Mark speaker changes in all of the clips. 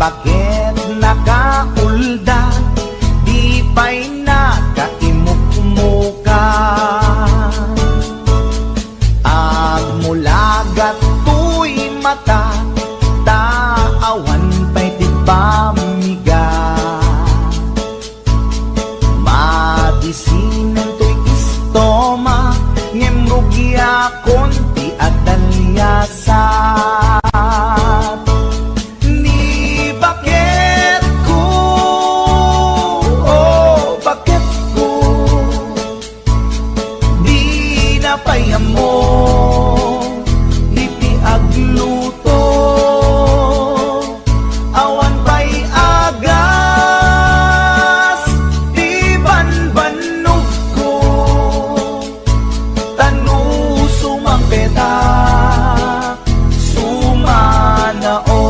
Speaker 1: bakit nakaulda, di pa'y nakaimukmuka. Agmulagat tuy mata, taawan pa'y tipamiga. Madisinan tuy istoma, ngemrugya konti at dalyasat. Ni bakit ko, oh bakit ko, di napayamo, iti agluto, awan pa'y agas, di banbanog ko, tanu sumampeta, sumanao.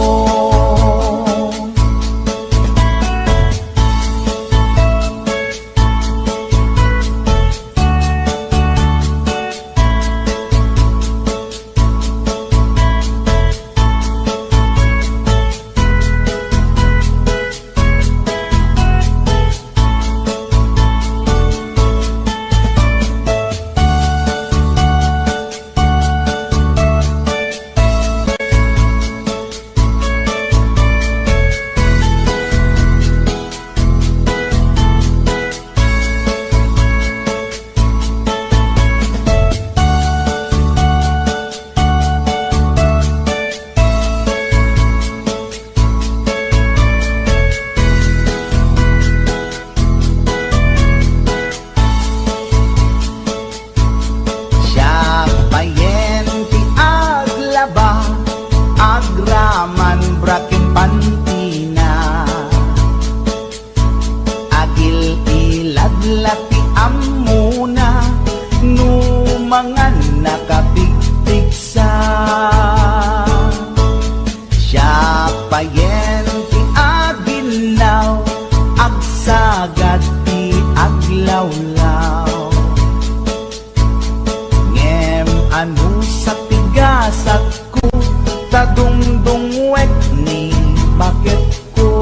Speaker 1: Agraman braking pantina, agil iladlati amuna, numangan nakapigtigsa. Siya payenti aginaw, agsagad ti aglawlaw. Ngem anu sa tigasat ko, tadungdungwet ni bakit ko,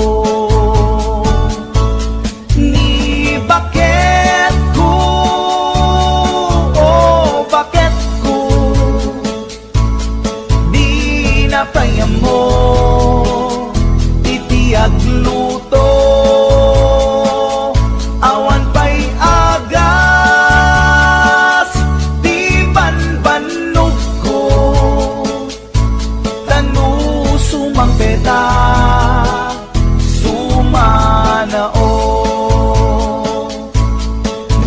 Speaker 1: ni bakit ko, oh bakit ko, di napayamo, titiyag luto, awan pa'y agas, di banbanog ko, sumampeta, sumanao.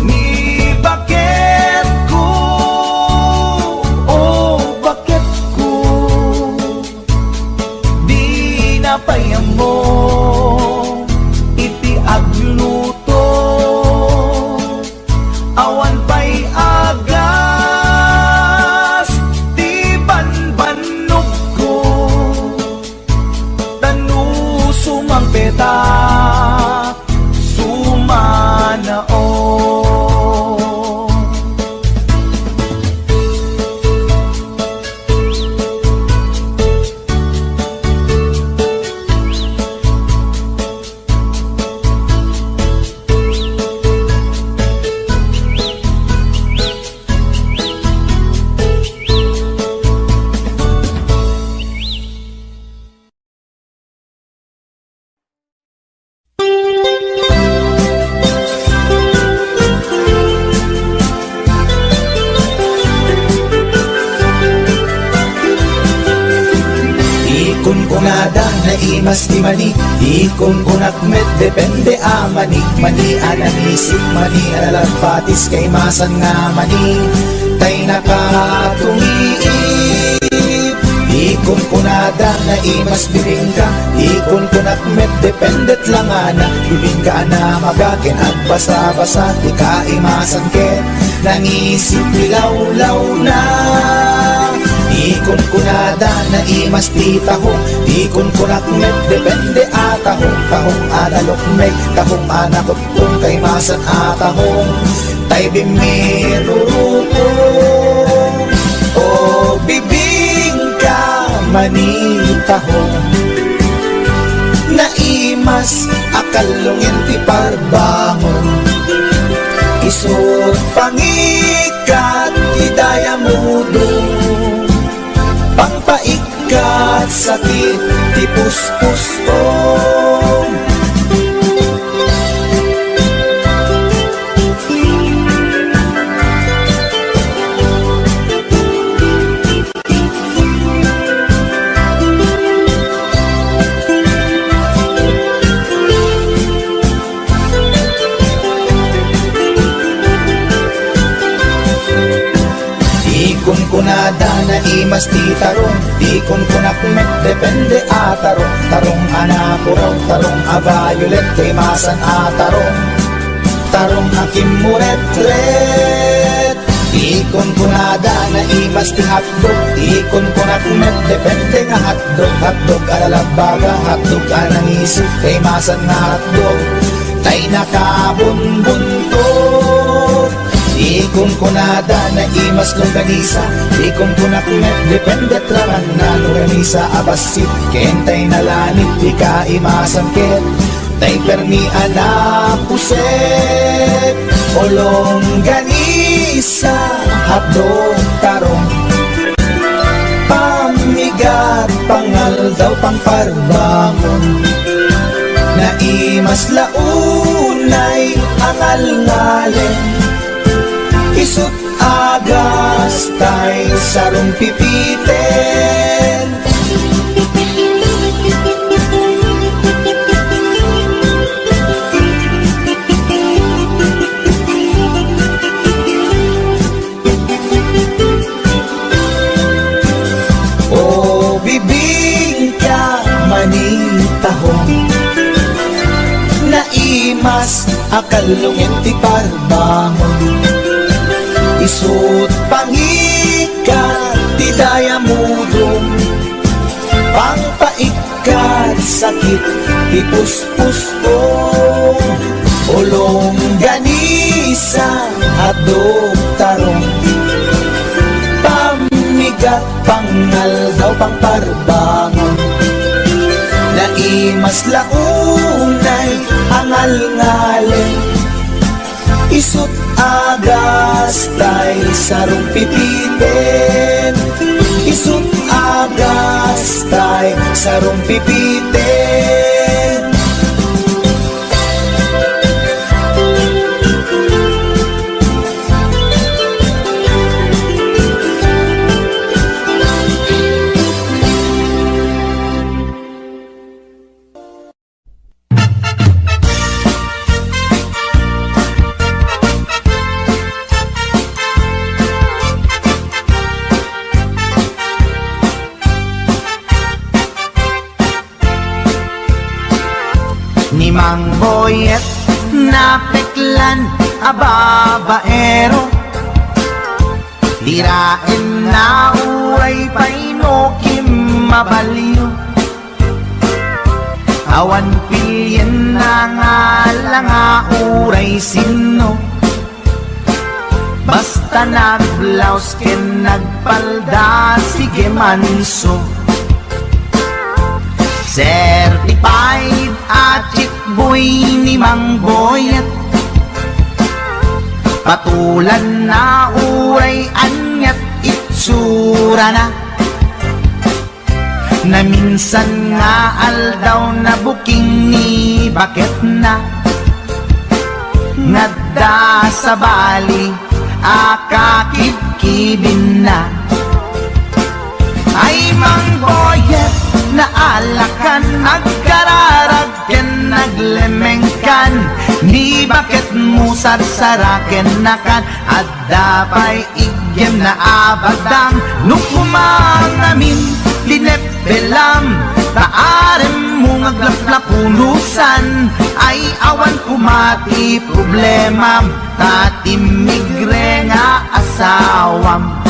Speaker 1: Ni bakit ko, oh bakit ko, di napayamo, iti agluto, awan pa'y agas, di banbanog ko, sumampeta, sumanao. Kunada na imas di mani, ikon kunak met depende amani, mani anang isip mani alalampatis kay masan nga mani, tay nakatumiip. Ikon kunada na imas biringka, ikon kunak met dependet lang ana, bibingka na magakin at basa-basa, di ka imasan ken, nangisip lilaw-law na. Ikon kunada na imas ti tahong, ikon kunak met depende atahong, tahong analok meg, tahong anakot tong kay masan atahong, tay bimirurupong, o bibing ka manitahong, na imas akalungin ti parbangon. Isut pangikat ti dayamudong, pangpaikat sakit ti puspusong. Kunada na imas ti tarong, di kunak met depende a tarong. Tarong anapuraw, tarong a violet, krimasan a tarong. Tarong akim muret-ret. Di kunada na imas ti hotdog, di kunak met depende nga hotdog. Hotdog alalabaga, hotdog anangiso, krimasan na hotdog. Tay nakabunbuntot. Ikon kunada na imas longganisa, ikon kunak met depende traman na longganisa abasit, kentay na lanit di ka imasan ket, tay permi anapuset. O longganisa hotdog tarong, pamigat pangal daw pangparbangon, na imas launay angal ngalen. Isut agas tay sarong pipiten. O bibing ka manitahong, naimas akalungin ti parbangon. Isut pangikat ti dayamudong, pangpaikat sakit ti puspusong. Olong ganisa hotdog tarong, pamigat pangal daw pangparbangon, naimas launay angal ngalen. Isut agas tay sarong pipiten. Isut agas tay sarong pipiten.
Speaker 2: Ni Mang Boyet na peklan a babaero, dirain na uray painokim mabaliw. Awan pilyen na nga lang a uray sino, basta nagblaus ken nagpalda sige manso. Certified at chick boy ni Mang Boyet, patulan na uray anyat itsura na, na minsan nga aldaw na buking ni bakit na, ngadda sa bali akakibkibin na. Ay Mang Boyet, naalakan, nagkararagken, naglemengkan, ni bakit mo sarsaraken nakan, at dapay igyem na abadang, nukumang namin, linepelam, taarem mo ngaglaplapunusan, ay awan kumati problema, tatimigre nga asawam.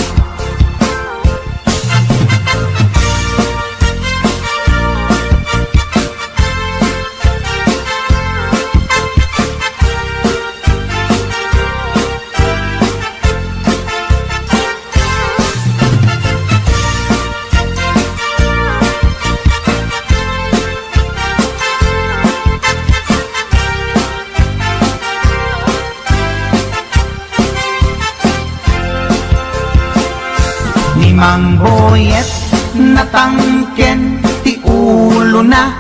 Speaker 2: Mang boyet natangken ti ulo na,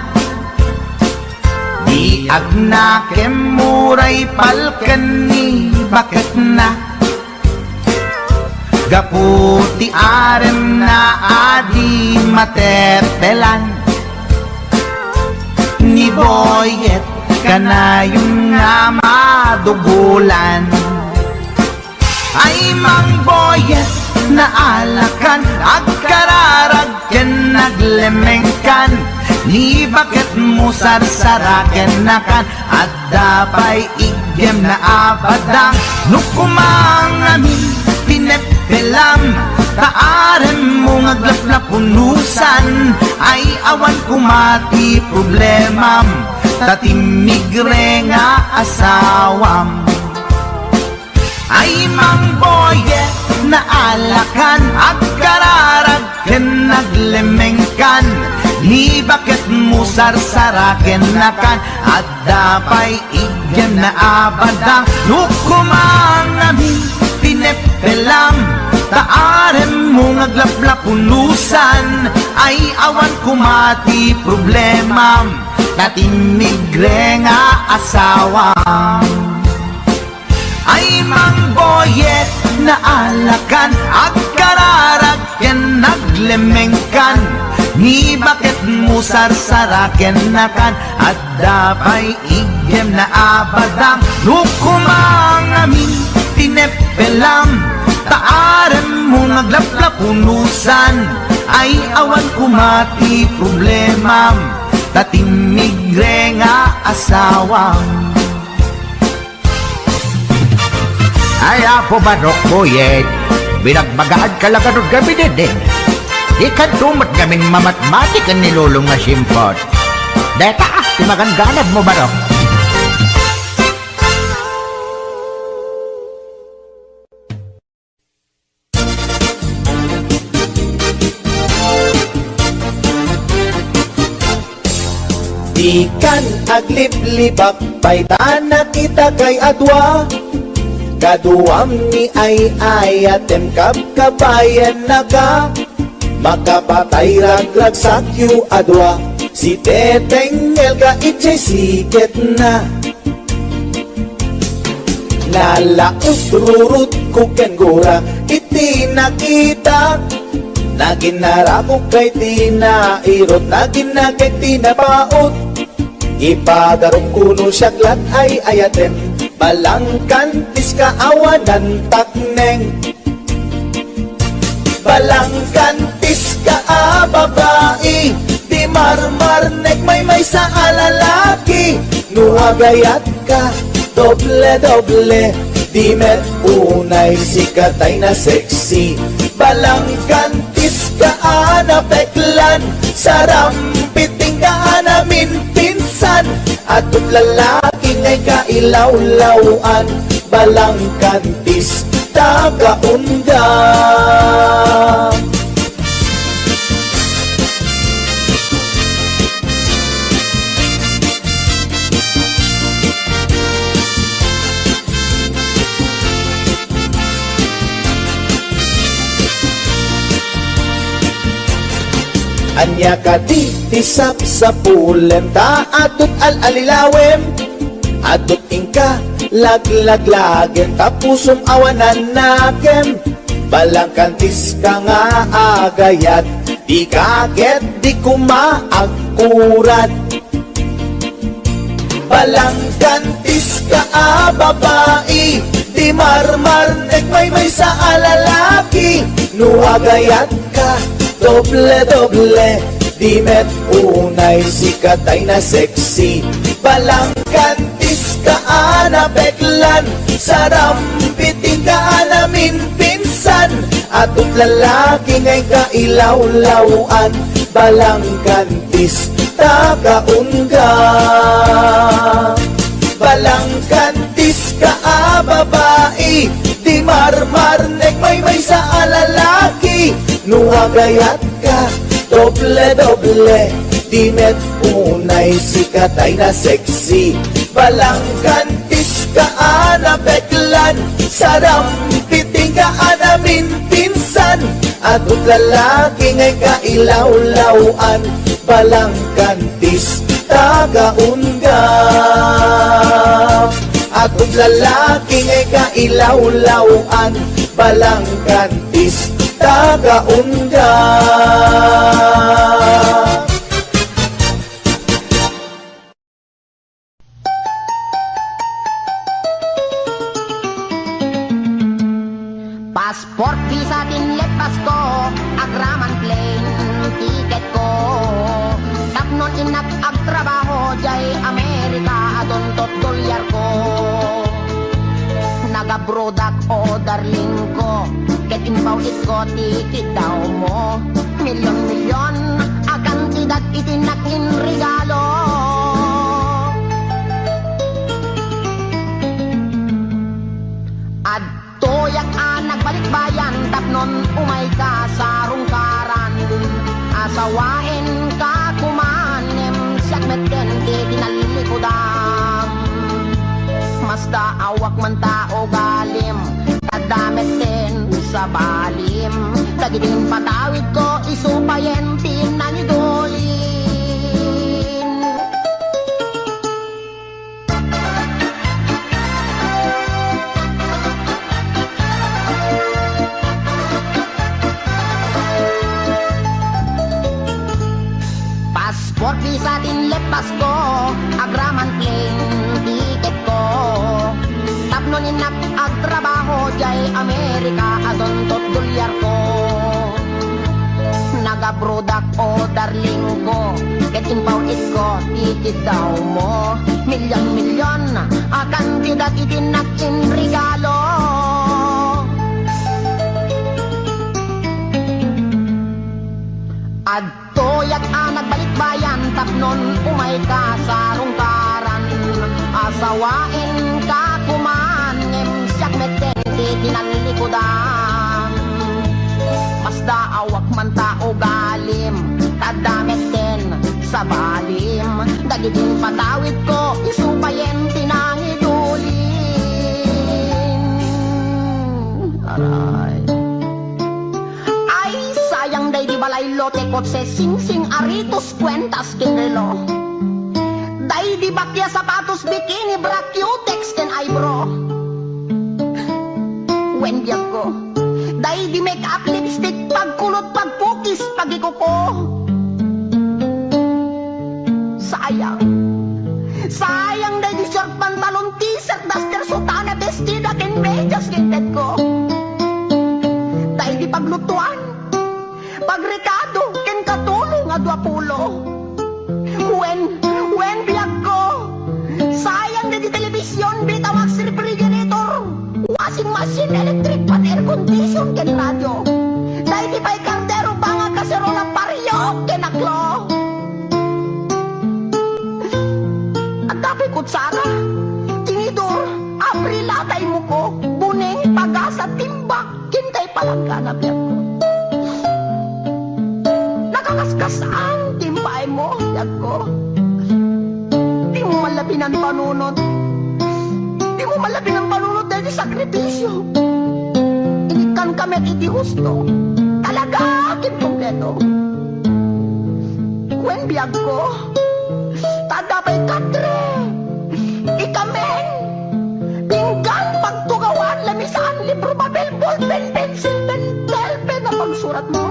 Speaker 2: di agnakem muray palken ni bakit na. Gaputi arem na adi matetelan, ni boyet kanayong nga madugulan. Ay mang boyet na alakan, agkararag ken naglemengkan, ni bakit mo sarsaraken nakan, at dapay igem na abadang, nukumang amin pinepelam, taarem mo ngaglaplapunusan, ay awan kumati problemam, tatimigre nga asawam. Ay mang boyet na alakan, agkararag ken naglemengkan, ni bakit mo sarsaraken nakan, at dapay igem na abadang, nukumang amin pinepelam, taarem mo ngaglaplapunusan, ay awan kumati problemam, tatimigre nga asawam. Ay mang boyet na alakan, agkararag ken naglemengkan, ni bakit mo sarsaraken nakan, at dapay igem na abadang, nukumang amin tinepelam, taarem mo ngaglaplapunusan, ay awan kumati problemam, tatimigre nga asawam.
Speaker 3: Ay, apo manok boyet, binagbagaan ka lang anong gabi din. Ikan tumat kaming mamatmatik ang nilulong nga simpot. Deta, timagangganad mo manok.
Speaker 1: Ikan agliplibak, paitan na kita kay adwa, kaduam ni ay atem kapkabayan na ka, makapatay ragrag sakyo adwa, si teteng elga itchay siket na. Nalaos rurut kuken gura, iti nakita, naginara ko kay tinairot, nagina kay tinapaot, ipadarong kuno siyaglat ay ayatem, balangkantis kaawanan takneng. Balangkantis ka babae, di marmarnek may sa alalaki, nuagayat ka doble-doble, di met unay sikatay na sexy. Balangkantis ka napeklan, sarampiting ka namin pinsan, at lalaki ngay kailawlawan, balangkantis tagaunda. Anya ka di tisap sa pulem, ta atut al-alilawem, atut ingka laglaglagem, tapusum awanan nakem. Balangkantis ka nga agayat, di kaget di kumaagkurat. Balangkantis ka babae, di marmarnek may sa alalaki, nuagayat ka doble-doble, di met unay sikatay na sexy. Balangkantis ka napeklan, sarampiting ka namin pinsan, atut lalaki ngay kailawlawan, balangkantis tagaunga. Balangkantis ka babae, di marmarnek may sa alalaki, nuagayat ka doble-doble, di met unay sikatay na sexy. Balangkantis ka napeklan, sarampiting ka namin pinsan, At kung lalaki ngay kailaw-lawan, balang kantis tagaunga. At kung lalaki ngay kailaw-lawan, balang kantis tagaunga.
Speaker 4: Passport, visa, dinlet pasko, agraman plane, ticket ko. Tapnon inak agtrabaho, jay Amerika, adontot dolyar ko. Nagabrodak o darling ko, get inbaw it ko, ticket daw mo. Milyon-milyon, akan tidat itinak in regalo. Toyak anak balik bayan, tapnon umay ka sa rungkaran. Asawain ka kumanem, siyak meten di tinalilikudam. Masda awak man tao galim, kadamit din sa balim. Dagiding patawid ko, isupayen tinanidolin. Passport, visa, dinlet pasko, agraman plane, ticket ko. Tapnon inak agtrabaho, jay Amerika, adontot dolyar ko. Nagabrodak o darling ko, get inbaw it ko, ticket daw mo. Milyon-milyon, akan tidat itinak in regalo. Adtoyak anak balik bayan, tapnon umay ka sa rungkaran. Asawain ka kumanem, siyak meten di tinanlikudan. Masda awak man tao galim, kadamit din sa balim. Dagiding patawid ko, isupayen tinangidulin. Aray. Sayang day di balay lote kotse sing-sing aritos kwentas kinrelo. Day di bakya sapatos bikini bra cutex ken eyebrow. When biyak ko, day di make up lipstick pagkulot pagpukis pagikuko. Sayang, sayang day di short pantalon t-shirt duster sutana bestida ken medyas kinted ko. Day di paglutuan, pagrekado, ken katulong nga 20. When biyak ko, sayang na di telebisyon, bitawag si refrigerator, washing machine, electric pan, air condition, ken radyo. Dahil di pa'y kardero, banga kaserola, paryo, ken aklo. At dapat kutsara, tinidor, abrilatay mo ko, buning, pagasa, timbak, kintay palangga na biyak ko. Nakakasgasaan, timbay mo, yag ko. Di mo malabi ng panunod. Di mo malabi ng panunod dahil di sakripisyo. Inikan kami at iti husto. Talaga, akin kompleto. Kwen biyag ko, tadapay katre. Ikamen, pinggan, pagtugawan, lamisan, libro, papel, ballpen, pencil, pen, telpen na pagsurat mo.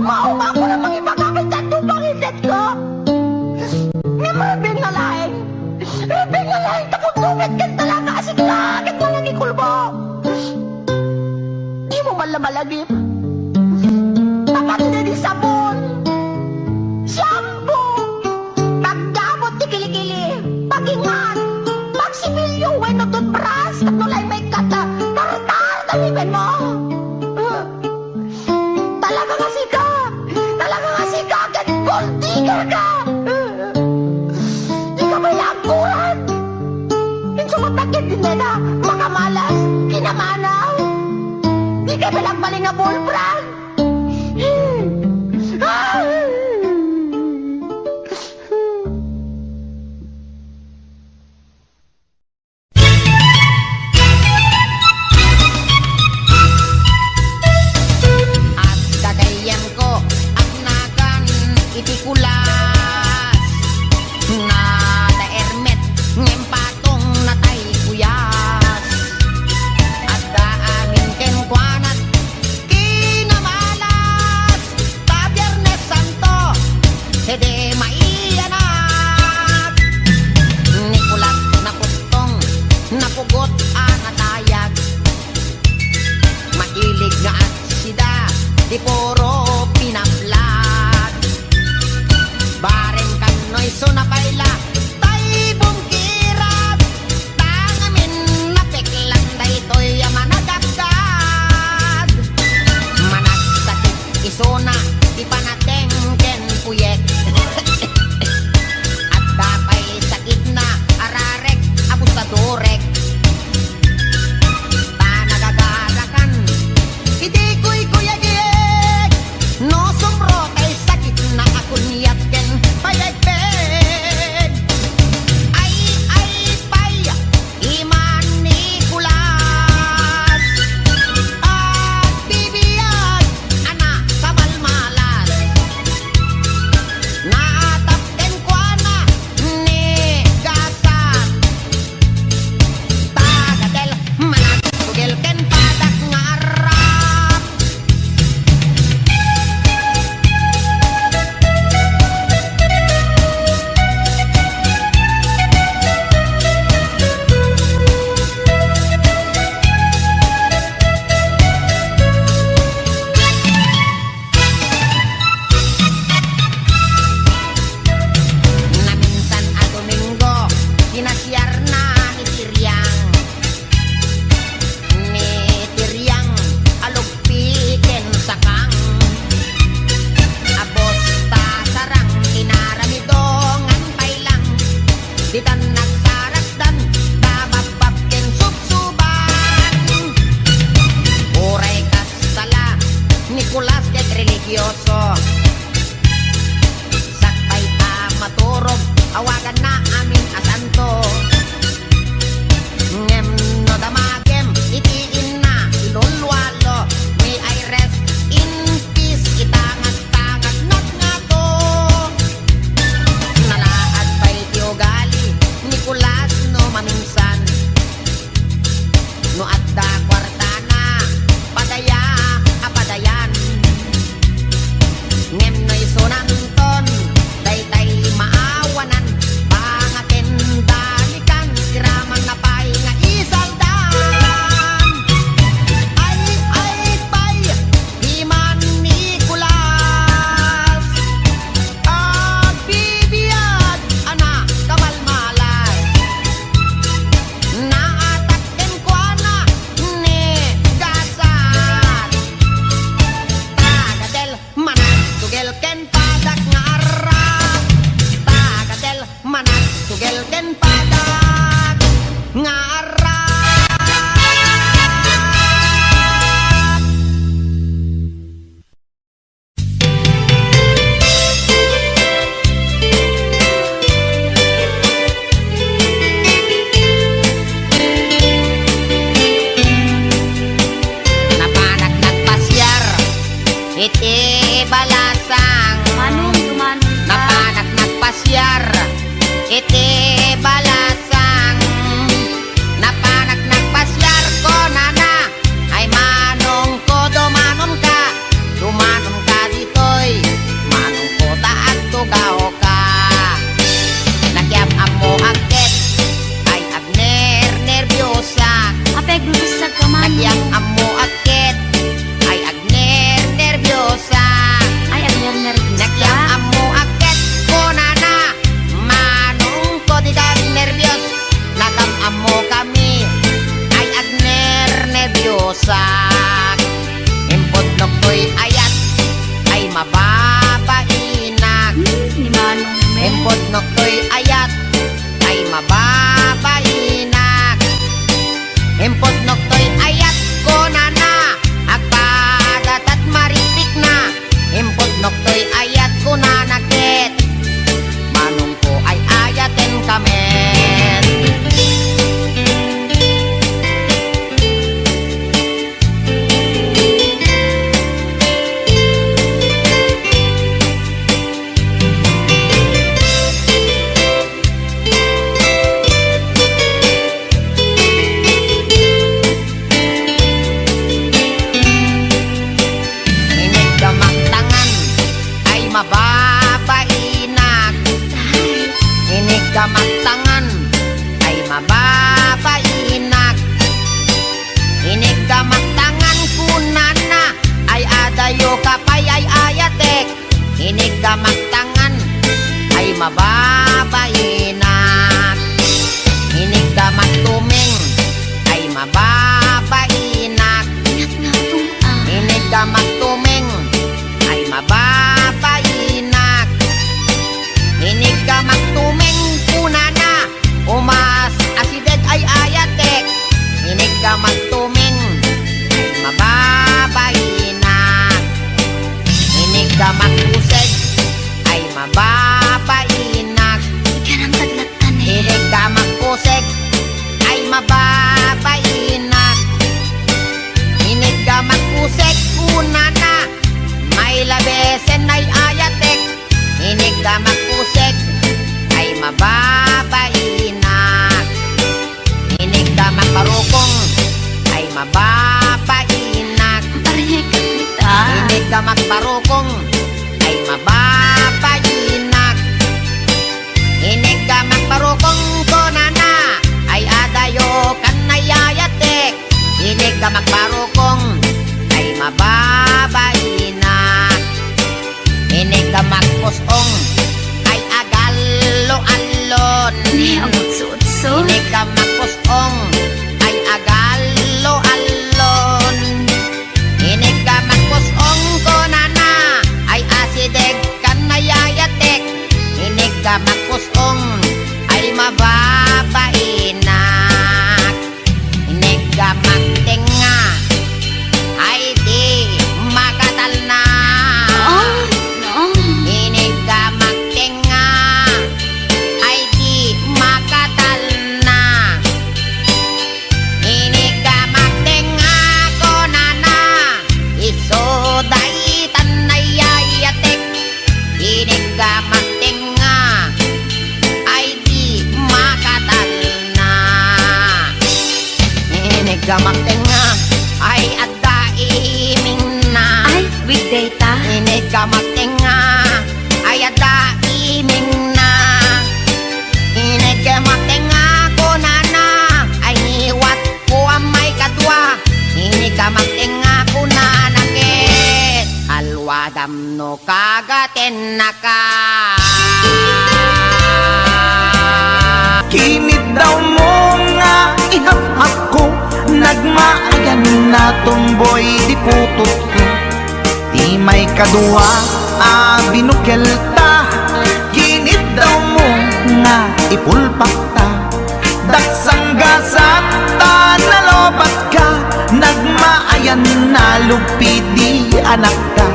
Speaker 4: Maumako na mga ipagkakit at tupangitet ko. Nga marabing na laing. Marabing na laing tapundungit kan talaga asik langit mo nang ikulbo. Di mo malamalagip. Tapat na di sabon. Shampoo. Pagdabot di kilikili. Pagingan. Pagsimilyo, weno toothbrush. Katulay may kata. Tartar, tamiben mo. Talaga kasi ka. Talaga kasi ka. Gold digger ka. Di ka may langkuran. Insumatakit din na makamalas. Kinamanaw. Di ka bilagbaling na bullbrand. di puro pinaplag. Bareng kano'y sunapaila, tay bungkirat, tangamin napeklang daytoy managagad. Managsakit isuna, di panatengken puyek. At dapay sakit na ararek, abusadorek. Tanagagarakan, hindi ko'y kuyagiyek. No sumro kay sakit na akunyaken payagpeg. Ay, pay, iman Nicolas. At bibiyag, anak sa malmalas. Naatapken kwa na ni gasat. Tagadel, managtugel ken padak nga arap. Na minsan a Domingo, kinasiyar na ni Tiryang. Ni Tiryang, alugpiken sakang. Abos ta sarang, inaramidongan pailang. Ditan nagsarakdan, dabababken subsuban. Uray kastala, Nicolas ket religyoso. Sakbay ta maturog, awagan na amin asanto. Ngem no damagem, itiin na ilulwalo. May I rest in peace, itangat-tangat nat nga to. Nalaad pa'y tiyogali, Nicolas no maminsan. No adda kwarta na, padaya apadayan. Ngem no'y sunanton, daytay maawanan. Pangaken dalikan, siraman na pa'y nga isaldan. Ay, pay, iman Nicolas. At bibiyag, anak kamalmalas. Naatakken kwa na ni gasat. Tagadel, managsugel ken padak nga arap. Tagadel, managsugel ken padak nga arap. Napanak nagpasyar, iti balasang.
Speaker 5: Manong tumanong ka.
Speaker 4: Napanak nagpasyar, iti balasang. Napanak nagpasyar ko nana, ay manong ko dumanon ka. Dumanon ka ditoy, manong ko taat tugaw ka. Nakyam amo agket, ay agner nervyosa.
Speaker 5: Apeg lusag ka manong.
Speaker 4: Nakyam amo agket, ay agner nervyosa.
Speaker 5: Ay, ang nervous
Speaker 4: Nakyam
Speaker 5: ka.
Speaker 4: amo agket ko nana,
Speaker 6: ka magtuming ay mababainak. Hinig ka magtuming kunana, umas asideg ay ayatek. Hinig ka magtuming ay mababainak. Hinig ka magkuseg ay mababainak.
Speaker 5: Ganang taglatan eh.
Speaker 6: Hinig ka magkuseg ay mababainak. Hinig ka magkuseg kunana, may labesen ay ayatek. Hinig ka magkuseg ay mababainak. Hinig ka magparukong ay mababainak.
Speaker 5: Tarikat kita.
Speaker 6: Hinig ka magparukong ay mababainak. Hinig ka magparukong konana ay adayo kan nayayatek. Hinig ka magparukong ay mababainak. Hinig ka magpusong ay agalo-alon.
Speaker 5: Ni abot suot-suot.
Speaker 6: Hinig ka magpusong ay agalo-alon. Hinig ka magpusong konana ay asideg kan nayayatek. Hinig ka magpusong ay mababainak. Hinig ka magtinga ay di makatal na.
Speaker 5: Oh, no.
Speaker 6: Hinig ka magtinga ay di makatal na. Hinig ka magtinga konana, isoday tanayayatek. Hinig ka magtinga ay di makatal na. Hinig ka magtinga ay adaiming na.
Speaker 5: Ay, weekday ta.
Speaker 6: Hinig ka magtinga ay adaiming na. Hinig ka magtinga kunana ay niwat ko ang may kadwa. Hinig ka magtinga kunana ket alwadam no kagaten na ka.
Speaker 2: Kinit daw mo nga ihap-hap ko, nagmaayan na tumboy di putot ko. Di may kadua binukel ta, kinit daw mo nga ipulpak ta. Daksang gasat ta nalobat ka, nagmaayan na lupi di anak ka.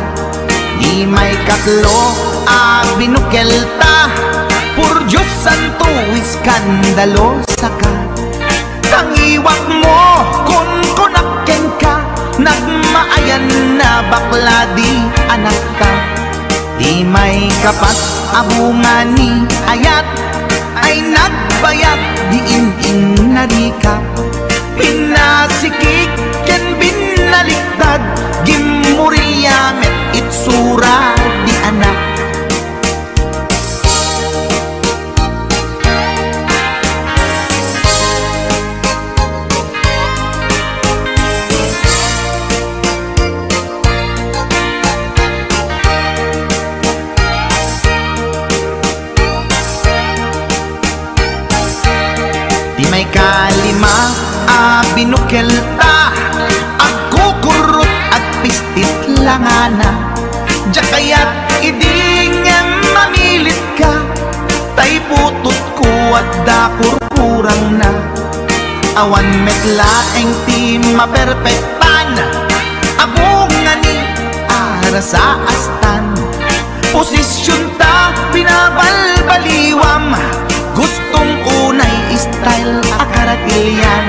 Speaker 2: Di may katlo binukel ta, pur Diyos santo iskandalo saka. Kang iwak mo kun kunakken ka, nagmaayan na bakla di anak ka. Di may kapat abungani ayat, ay nagbayat di in narikap. Pinasikik ken binaliktad, gimuriyamet itsura di anak. Di may kalima binukel ta, agkukurot at pistit langana. Jakayat idingem mamilit ka, tay putot ko at dakurkurang na. Awan metlaeng ti maperpektan, abungani ara sa astan. Posisyon ta binabalbaliwam, gustong unay style akaratilyan.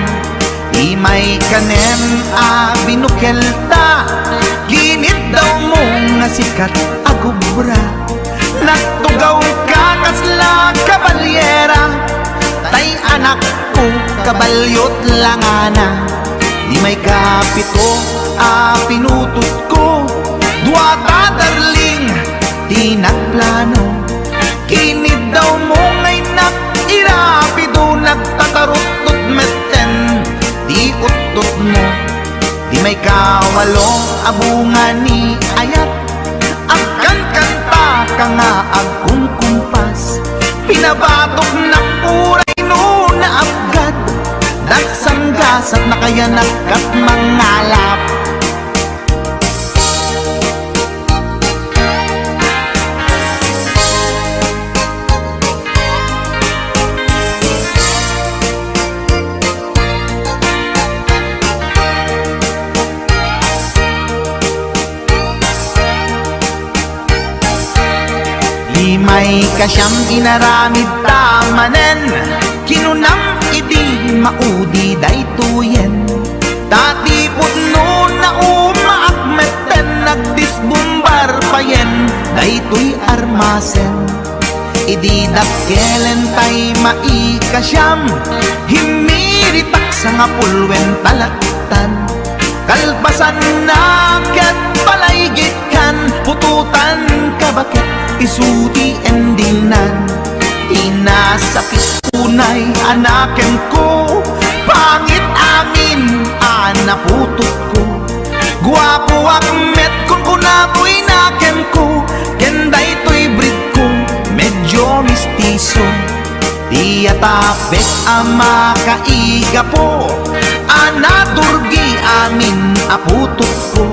Speaker 2: Di may kanem binukel ta, ginit daw mo nga sikat agubra. Nagtugaw ka kasla kabalyera, tay anak ko kabalyot langana. Di may kapito pinutot ko, duwata darling di nagplano. Kinid daw mo ngay irapido, nagtatarot-tot meten di utot mo. Di may kawalo abungani ayat, agkan kanta ka nga agkumkumpas. Pinabatok na puray no na abgad, dagsang gasat na kaya nagkat mangalap. Ti may kasyam inaramid tamanen, kinunam iti maudi daytoyen. Tati putno na umaakmeten, nagdisbumbar payen, daytoy armasen. Idi dakkelen tay maikasyam, himiritak sa nga pulwen talaktan. Kalpasan na ket palaygit kan, pututan kabakit isuti endingnan. Inasakit unay anaken ko, pangit amin anaputot ko. Guwapo akmet kung kunapoy naken ko, kenday to'y breed ko medyo mistiso. Di atapet ama kaiga po, anaturgi amin aputot ko.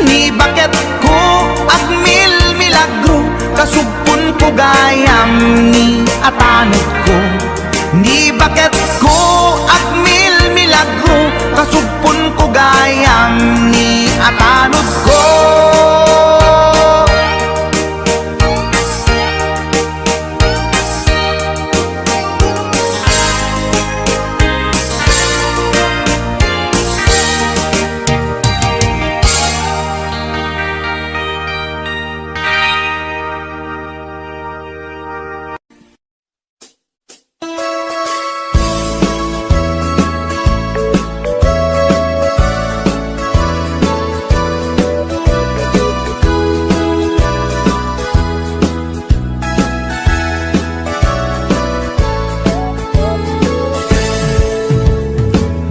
Speaker 2: Ni baket ko at milagro, kasugpon ko gayam ni atanod ko. Ni baket ko at milagro, kasugpon ko gayam ni atanod ko.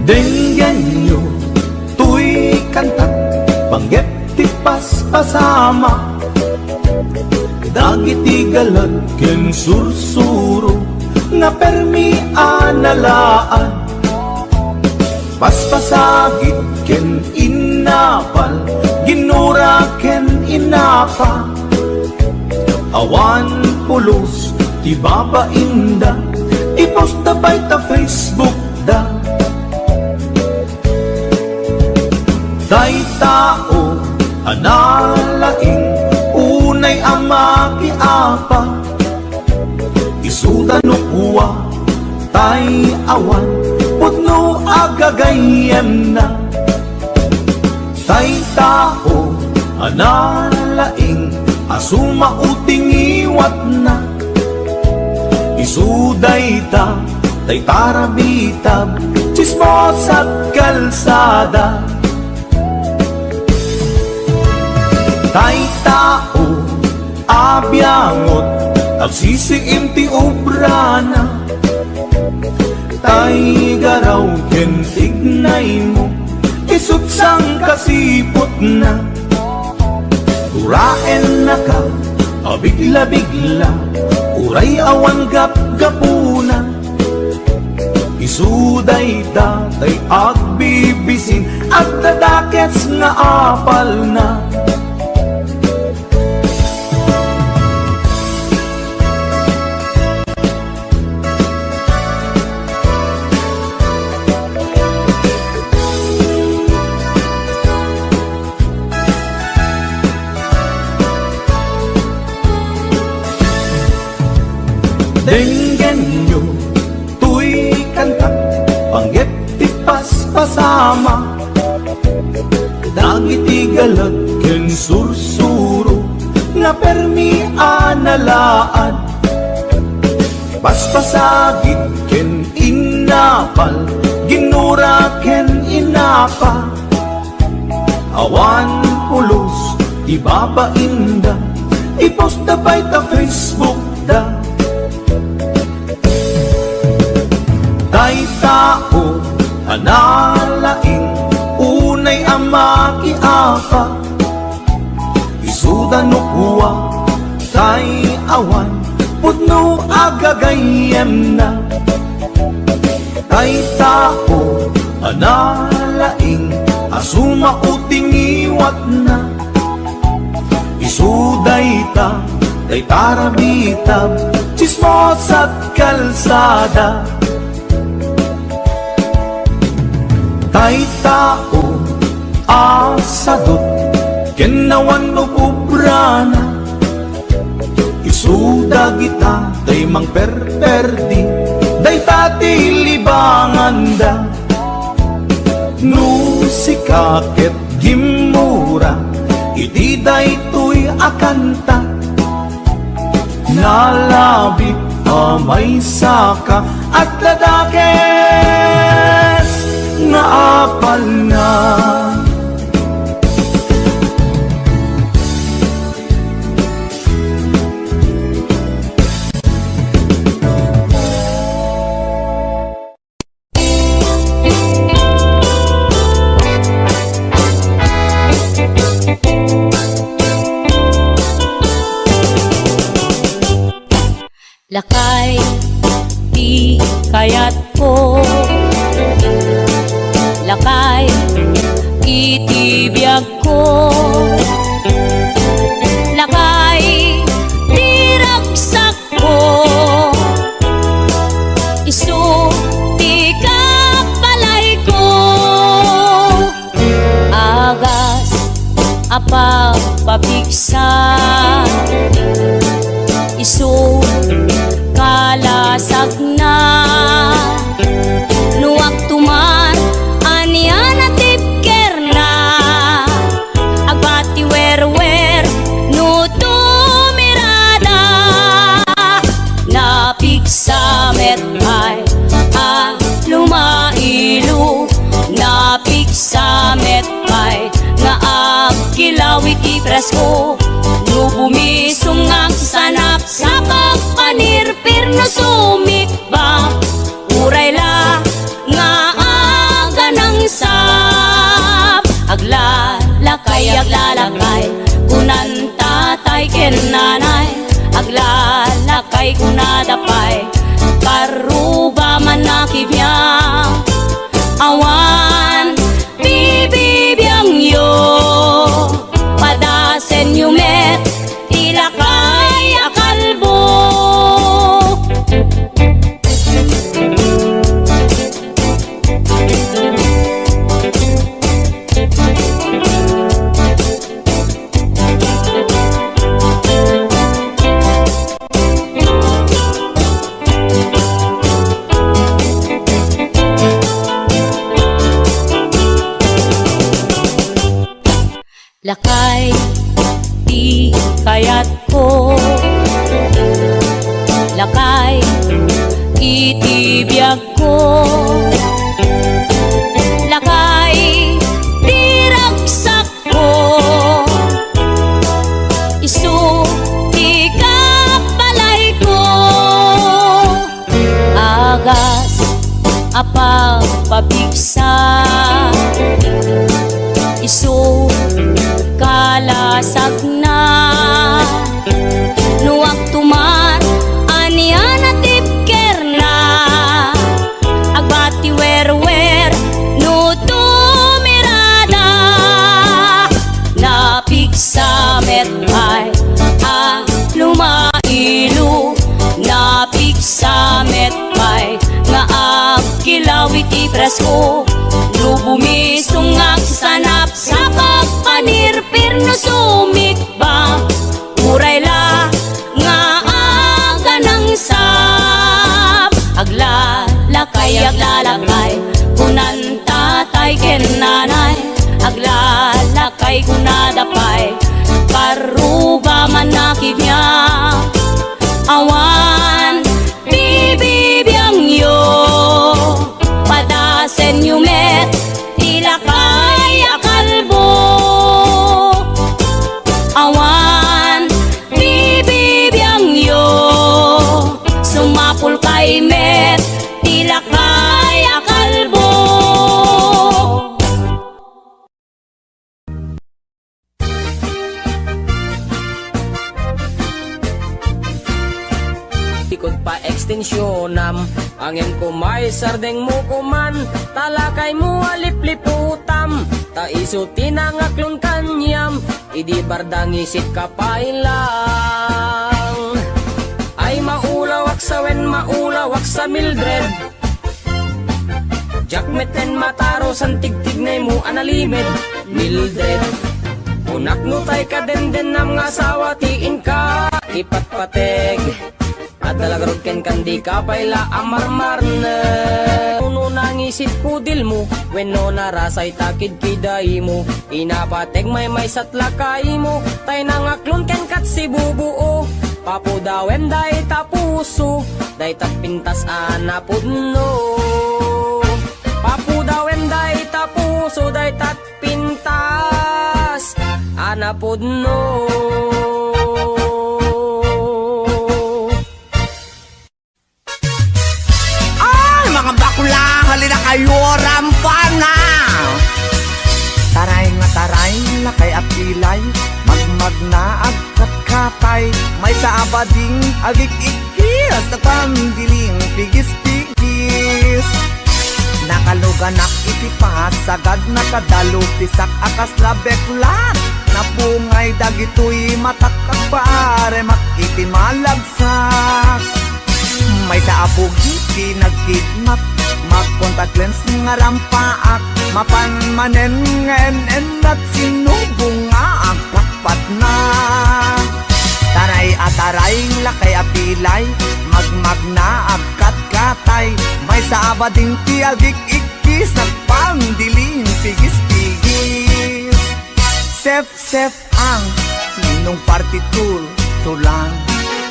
Speaker 1: Denggan nyo, tuy kantat, banggit ti paspasama. Dagiti galad ken sursuro, nga permi analaan. Paspasagit ken inapal, ginura ken inapa. Awan pulos, ti babainda, iposta bay ta Facebook da. Day tao, analaing, unay ama kiapa. Isuda no kuwa, tay awan, putno agagayem na. Tay tao, analaing, asuma uting iwat na. Isuday ta, tay tarabitab, chismos at kalsada. Tay tao, abyangot, agsisiim ti obrana. Tay garaw ken tignay mo, isutsang kasipot na. Uraen na ka, abigla-bigla, uray awan gap-gapuna. Isuday tay agbibisin, at dadakets nga apal na. Denggan nyo, tuy kantak, panggit ti paspasama. Dagiti galad ken sursuro, nga permi analaan. Paspasagit ken inapal, ginura ken inapa. Awan pulos, ti babainda, iposta bay ta Facebook da. Tay tao, analaing, unay ama kiapa. Isuda no kuwa, tay awan, putno agagayem na. Tay tao, analaing, asuma uting iwat na. Isuday ta, tay tarabitab, chismos at kalsada. Tay tao, asadot, kenawan no pubrana. Isuda kita day mang perperdi, day tati libanganda. No sikaket gimura, iti day tuy akanta. Nalabit amay saka at ladakes nga apal na.
Speaker 5: Lakay, di kayat ko. Lakay, itibiyag ko. Lakay, di ragsak ko. Isu, di kapalay ko. Agas, apag pabigsa. Isu, kalasag na. Nuwag tuman anian at tipker na. Agbati wer-wer no tumirada. Napigsa metay lumailu. Napigsa metay nga agkilawit ipresko. No bumisong ang sanap sa pagpanirpir na sumikba. Uray la nga aga ng sap. Aglalakay, kunan tatay ken nanay. Aglalakay kunadapay, karuba man nakibiyang. Awan bibibiyang yo, padasen yumet ilakay akalbo. Lakay, di kayat ko. Lakay, itibiyag ko. Lakay, di ragsak ko. Isu, di kapalay ko. Agas, apag pabigsa. Isu, kalasag na. Nuwag tuman anian at tipker na. Agbati wer-wer no tumirada. Napigsa metay lumailu. Napigsa metay nga agkilawit ipresko. No bumisong ang sanap sa pagpanirpir na sumikba. Uray la nga aga ng sap. Aglalakay, kunan tatay ken nanay. Aglalakay kunadapay, karuba man nakibiyang. Awan bibibiyang yo, padasen yumet ilakay akalbo. Awan bibibiyang yo, sumapul kay met ilakay akalbo.
Speaker 7: Ikot pa ekstensyonam, angin ko may sardeng mo kuman. Talakay mo alipliputam, taiso tinangaklon kanyam. Idi bardang isit kapailang. Ay maulawak sa wen, maulawak sa Mildred. Jakmeten mataro san tigtignay mo analimed. Mildred, Unak no tay ka den nam nga asawa tiin ka ipatpateg. At dalagarod ken kandi ka payla amarmar na. Uno nang isip kudil mo, wenno narasay takid kiday mo. Inapateg may satlakay mo, tay nangaklon ken kat si bubuo. Papo dawen day tapuso, day tapintas anapudno. Papo dawen day tapuso, day tatpintas anapudno.
Speaker 2: Mga bakla, halina kayo, rampan na! Taray nga taray, lakay at pilay, magmag na agkat-katay, may sa abading agik-ikis, nagpandiling pigis-pigis. Nakaluganak itipas, sagad nakadalo, pisak akas labeklat, napungay dagitoy matakak pare, makitin malagsak. May sa apugi, pinagkidnap, mag-contact lens nga rampaak, mapanmanen ngenen at sinubong nga ang pakpat na. Taray at taray, lakay apilay, magmag na agkat-katay, may sa abading tiagik-ikis, nagpangdiling pigis-pigis. Sef-sef ang ninong partitur, tulang,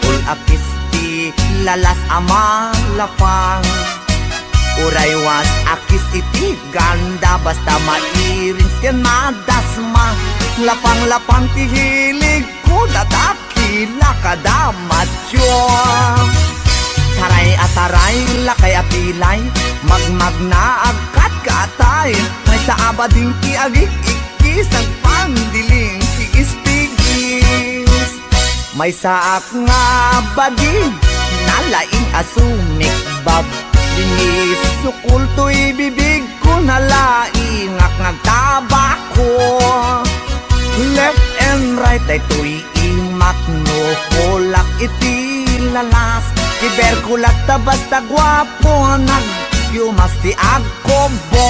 Speaker 2: ul-apis, lalas ama lapang. Uraywas akis iti ganda, basta mairing ken madasma. Lapang-lapang tihilig ko dadakila kadamatyo. Taray at taray, lakay apilay, magmag na agkat-katay, may sa abading tiagik-ikis, nagpandiling pigis-pigis. May saak nga bading, nalaing asumik bab, linis sukul to'y bibig ko, nalaing ngagtabako. Left and right ay to'y imak no, kulak iti lalas, iberkulak ta basta gwapo, nagyumas ti ako bo.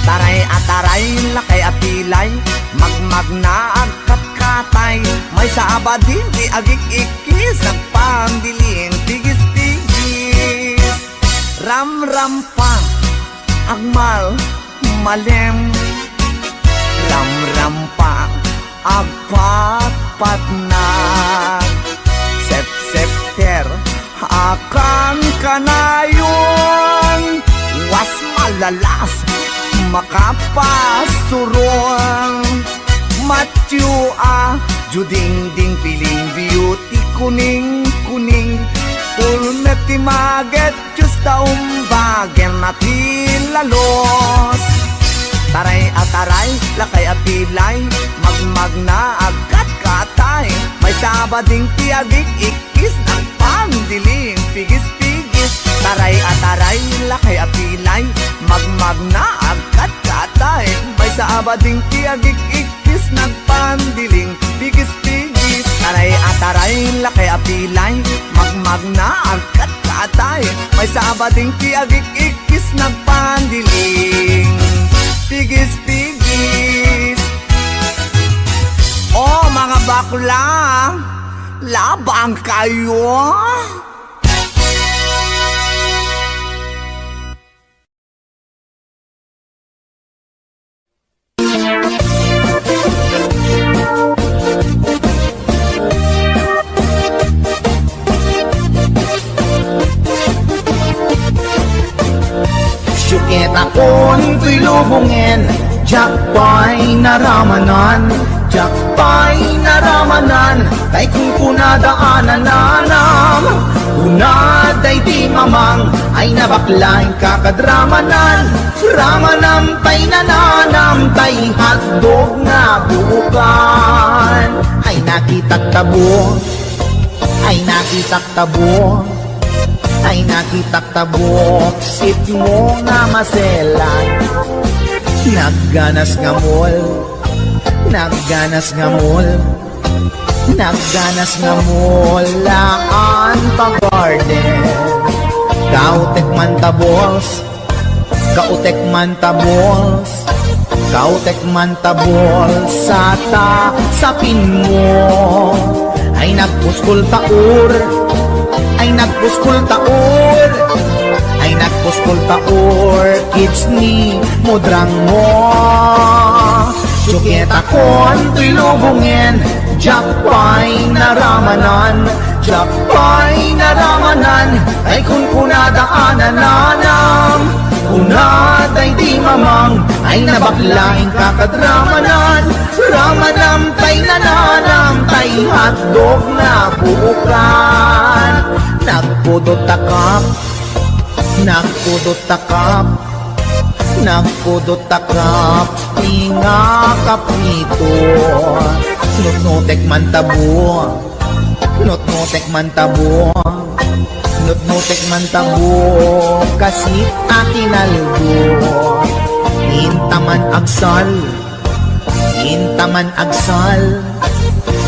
Speaker 2: Taray at taray, lakay apilay, magmag na agkat-katay, may sa abadin di agik-ikis, nagpandiling pigis-pigis. Ram-ram pa, agmal, malem, ram-ram pa, agpat-pat na. Sep-septer, akan kanayon, was malalas, makapasuron. Matyo juding-ding piling beauty, kuning-kuning, pulmet timaget, just taumbagen natin lalos. Taray at taray, lakay at pilay, magmag na agkat-katay, may sabading tiagik-ikis, ng pandiling pigis-pigis. Taray at taray, lakay at pilay, magmag na agkat-katay, may sabading tiagik-ikis, nagpandiling pigis-pigis. Taray at taray, lakay at pilay, magmag na agkat-katay, may sabading tiagik-ikis, nagpandiling pigis-pigis. Oh mga bakla, labang kayo. Syukit akon ko'y lubungin, jakpay naramanan, jakpay naramanan, tay kung kunadaanan nanam, kunaday di mamang, ay nabaklain kakadramanan, ramanam tay nananam, tay hotdog na bukan, ay nakitak tabo, ay nakitak tabo, ay nakitak tabok, sit mo nga maselan. Nagganas nga mol, nagganas nga mol, nagganas nga mol, laan pa garden. Kautek man tabos,
Speaker 1: Kautek man tabols, kautek man tabols sa pin mo. Ay nagpuskol taur, ay nagpuskol taur, ay nagpuskol taur, kids ni mudrang mo. Juketa kon tuy lubungin, jakpay naramanan, jakpay naramanan, ay kun kunadaanan nanam. Unad ay di mamang, ay nabaklaing kakadramanan, ramanam tay nananam, tay hotdog na buukan. Nagpudot takap, nagpudot takap, nagpudot takap, tinga kaprito. Nutnutek man tabo, nutnutek man tabo, nutnutek man tabo, kasit akinaldo. Intaman agsal, intaman agsal,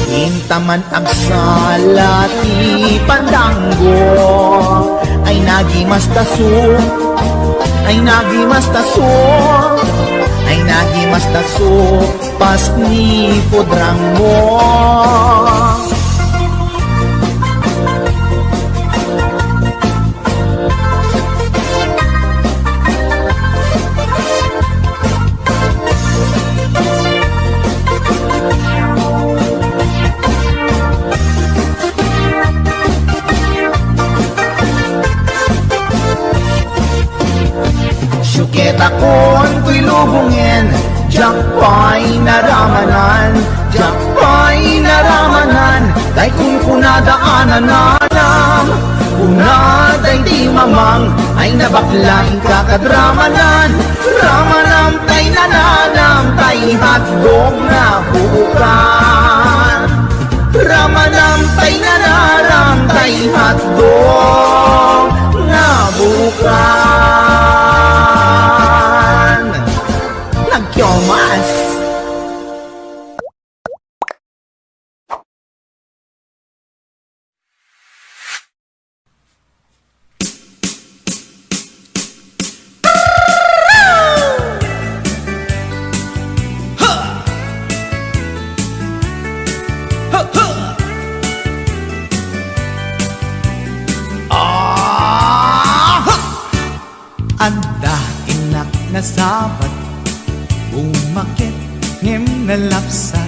Speaker 1: intaman agsal, ati pandanggo. Ay nagimas taso, ay nagimas taso, ay nagimas taso, pas ni pudrang mo. Syuketa kon tuy lubungin, jakpay naramanan, jakpay naramanan, day kun kunadaanan nanam. Unad ay di mamang, ay nabaklaing kakadramanan, ramanam tay nananam, tay hotdog na buukan. Ramanam tay nananam, tay hotdog na buukan. Nagkyomas. Anda inak na sabat, umakit ngem na lapsat.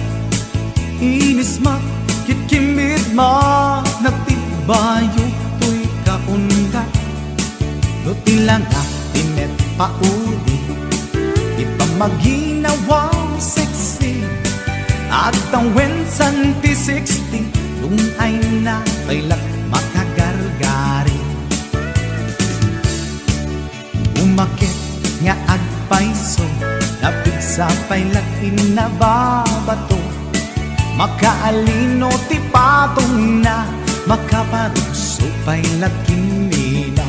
Speaker 1: Inis ma, kitkimit ma, nagtibayo tuy kaundat. Luti lang tinet pauli, ipamaginawa sexy. At ang wensan ti 60, yung ay na bailak makagargari. Umakit nga agpaiso, napigsa pa'y lakin na babato. Makaalino ti patong na, makaparuso pa'y lakin nila.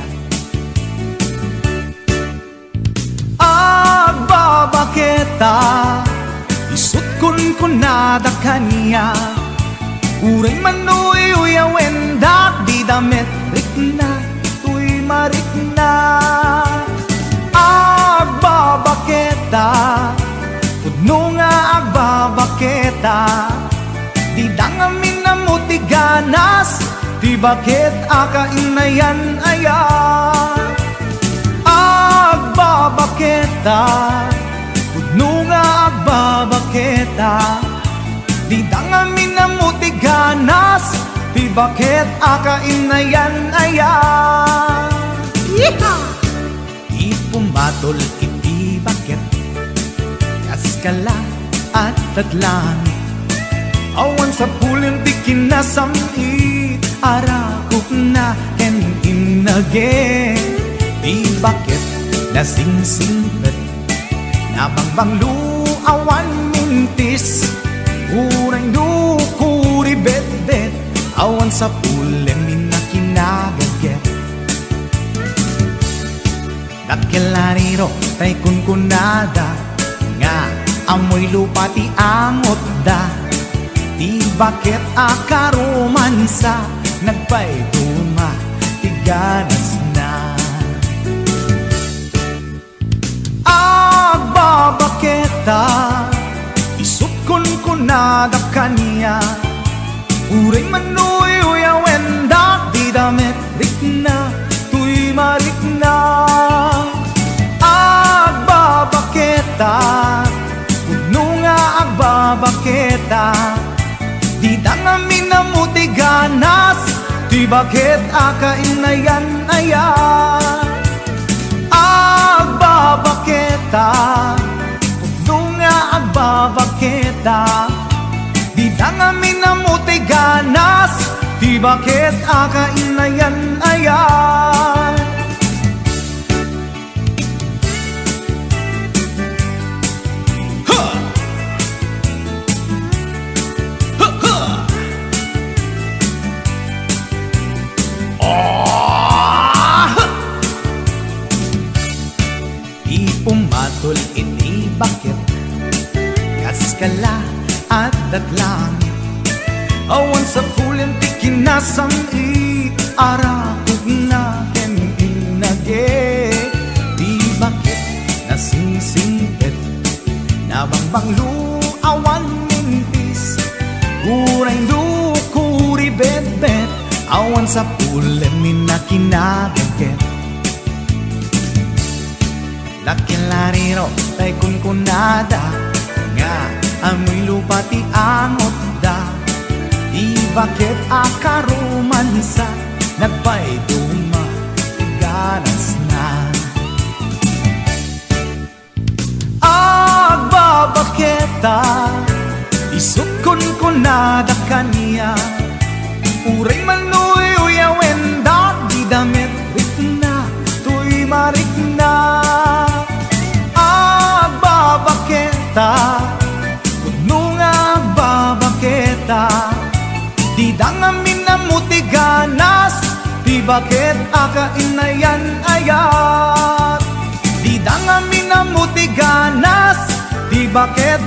Speaker 1: Agbabaketa, isut kun kunada kanya. Uray manuy uyawenda, di damit rikna, tuy marikna. Agbabaketa, pudno nga agbabaketa, di dangamin na mutiganas, di bakit akainayan aya. Agbabaketa, pudno nga agbabaketa, di dangamin na mutiganas, di bakit akainayan aya. Yeehaw! Pumatol iti bakit, kaskala at tatlangit. Awan sa pulin di kinasamit, arakok na and inage. Di bakit nasingsingpet, nabangbang luawan mintis. Urang dukuri bet-bet, awan sa pulin minakinagaget. Dakilariro tay kunkunada, nga amoy lupa ti angot da. Di bakit akaromansa, nagpayduma ti ganas na. Agbabaketa Isukon ko na da kanya Uray manuy uyawenda Di damit rikna Tuy marikna Agbabaketa Puno nga agbabaketa Di da nga minamuti ganas Tuy bakit akainayan ayan Agbabaketa Puno nga agbabaketa Di da nga minamuti ganas Di bakit akainayan ayan Pumatol iti bakit Kaskala at datlang Awan sa pulen ti kinasam Arakog na inage Di bakit nasisingpit Nabangbang luawan mintis Uray lukuri bet-bet Awan sa pulen minakinagagket Lakilariro tay kunkunada Nga amoy lupa ti angot da Di bakit akarumansa Nagpay duma ganas na Agbabaketa Isukon ko na da kanya Uray manuy uyawenda Di damit rikna Tuy marikna Agbabaketa Puno nga agbabaketa Di da nga minamuti ganas Di bakit akainayan ayat Di da nga minamuti ganas Di bakit